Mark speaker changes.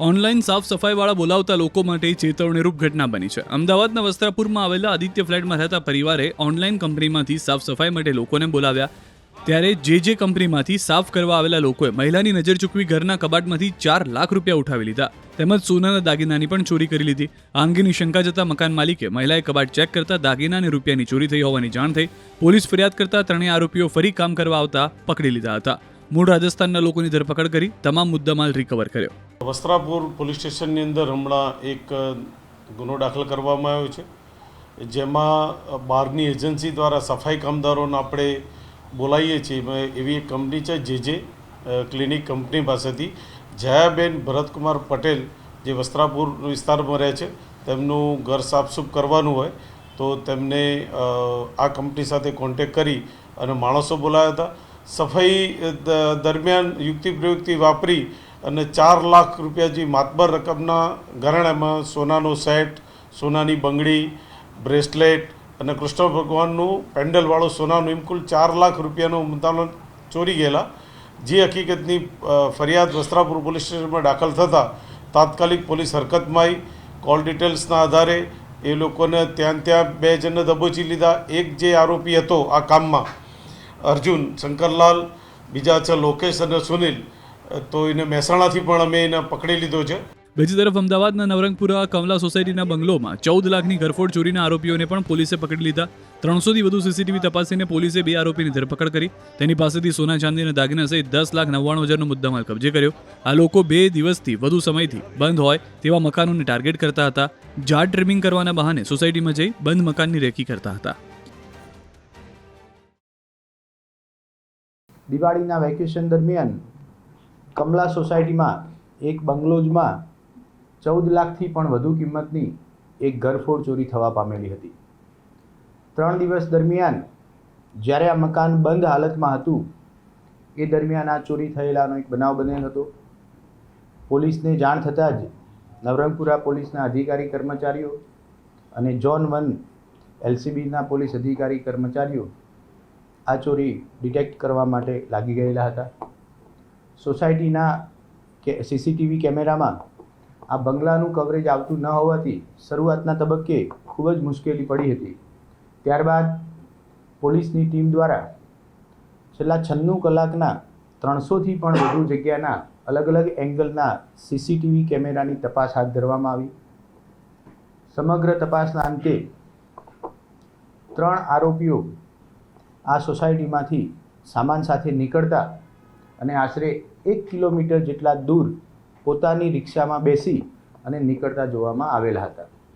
Speaker 1: Online સાફ સફાઈવાળા બોલાવતા લોકો માટે ચેતવણીરૂપ ઘટના બની છે. અમદાવાદના વસ્ત્રાપુરમાં આવેલા આદિત્ય ફ્લેટમાં રહેતા પરિવારે ઓનલાઈન કંપનીમાંથી સાફ સફાઈ માટે લોકોને બોલાવ્યા. ત્યારે જે કંપનીમાંથી સાફ કરવા આવેલા લોકોએ મહિલાની નજર ચૂકવી ઘરના કબાટમાંથી 4 લાખ રૂપિયા ઉઠાવી લીધા તેમજ સોનાના દાગીનાની પણ ચોરી કરી લીધી. આ અંગેની શંકા જતા મકાન માલિકે મહિલાએ કબાટ ચેક કરતા દાગીના અને રૂપિયાની ચોરી થઈ હોવાની જાણ થઈ. પોલીસ ફરિયાદ કરતા ત્રણેય આરોપીઓ ફરી કામ કરવા આવતા પકડી લીધા હતા. મૂળ રાજસ્થાનના લોકોની ધરપકડ કરી તમામ મુદ્દામાલ રિકવર કર્યો.
Speaker 2: વસ્ત્રાપુર પોલીસ સ્ટેશનની અંદર હમણાં એક ગુનો દાખલ કરવામાં આવ્યો છે, જેમાં બહારની એજન્સી દ્વારા સફાઈ કામદારોને આપણે બોલાવીએ છીએ. એવી એક કંપની છે જે ક્લિનિક કંપની પાસેથી જયાબેન ભરતકુમાર પટેલ જે વસ્ત્રાપુર વિસ્તારમાં રહે છે, તેમનું ઘર સાફસૂફ કરવાનું હોય તો તેમને આ કંપની સાથે કોન્ટેક કરી અને માણસો બોલાવ્યા હતા. સફાઈ દરમિયાન યુક્તિ પ્રયુક્તિ વાપરી અને 4 લાખ રૂપિયા જે માતબર રકમના ઘરેણામાં સોનાનો સેટ, સોનાની બંગડી, બ્રેસલેટ અને કૃષ્ણ ભગવાનનું પેન્ડલવાળું સોનાનું એમ કુલ 4 લાખ રૂપિયાનો મુદ્દામાલ ચોરી ગયેલા. જે હકીકતની ફરિયાદ વસ્ત્રાપુર પોલીસ સ્ટેશનમાં દાખલ થતાં તાત્કાલિક પોલીસ હરકતમાં આવી. કોલ ડિટેલ્સના આધારે એ લોકોને ત્યાં 2 જણને દબોચી લીધા. એક જે આરોપી હતો આ કામમાં, અર્જુન શંકરલાલ, બીજા છે લોકેશ અને સુનિલ, તો એને મહેસાણાથી પણ અમે એને પકડી લીધો છે.
Speaker 1: બીજી તરફ અમદાવાદના નવરંગપુરા કમલા સોસાયટીના બંગલોમાં 14 લાખની ઘરફોડ ચોરીના આરોપીઓને પણ પોલીસે પકડી લીધા. 300થી વધુ સીસીટીવી તપાસીને પોલીસે 2 આરોપીની ધરપકડ કરી. તેની પાસેથી સોના ચાંદીના દાગીના સહિત 10,99,000નો મુદ્દામાલ કબજે કર્યો. આ લોકો 2 દિવસથી વધુ સમયથી બંધ હોય તેવા મકાનોને ટાર્ગેટ કરતા હતા. ઝાડ ટ્રીમિંગ કરવાના બહાને સોસાયટીમાં જઈ બંધ મકાનની રેકી કરતા હતા.
Speaker 3: દિવાળીના વેકેશન દરમિયાન કમલા સોસાયટીમાં એક બંગલોઝમાં 14 લાખથી પણ વધુ કિંમતની એક ઘરફોડ ચોરી થવા પામેલી હતી. 3 દિવસ દરમિયાન જ્યારે આ મકાન બંધ હાલતમાં હતું એ દરમિયાન આ ચોરી થયેલાનો એક બનાવ બનેલ હતો. પોલીસને જાણ થતાં જ નવરંગપુરા પોલીસના અધિકારી કર્મચારીઓ અને ઝોન 1 LCBના પોલીસ અધિકારી કર્મચારીઓ આ ચોરી ડિટેક્ટ કરવા માટે લાગી ગયેલા હતા. સોસાયટીના સીસીટીવી કેમેરામાં આ બંગલાનું કવરેજ આવતું ન હોવાથી શરૂઆતના તબક્કે ખૂબ જ મુશ્કેલી પડી હતી. ત્યારબાદ પોલીસની ટીમ દ્વારા છેલ્લા 96 કલાકના 300થી પણ વધુ જગ્યાના અલગ અલગ એંગલના સીસીટીવી કેમેરાની તપાસ હાથ ધરવામાં આવી. સમગ્ર તપાસના અંતે 3 આરોપીઓ આ સોસાયટીમાંથી સામાન સાથે નીકળતા અને આશરે 1 કિલોમીટર જેટલા દૂર પોતાની રિક્ષામાં બેસી અને નીકળતા જોવામાં આવેલા હતા.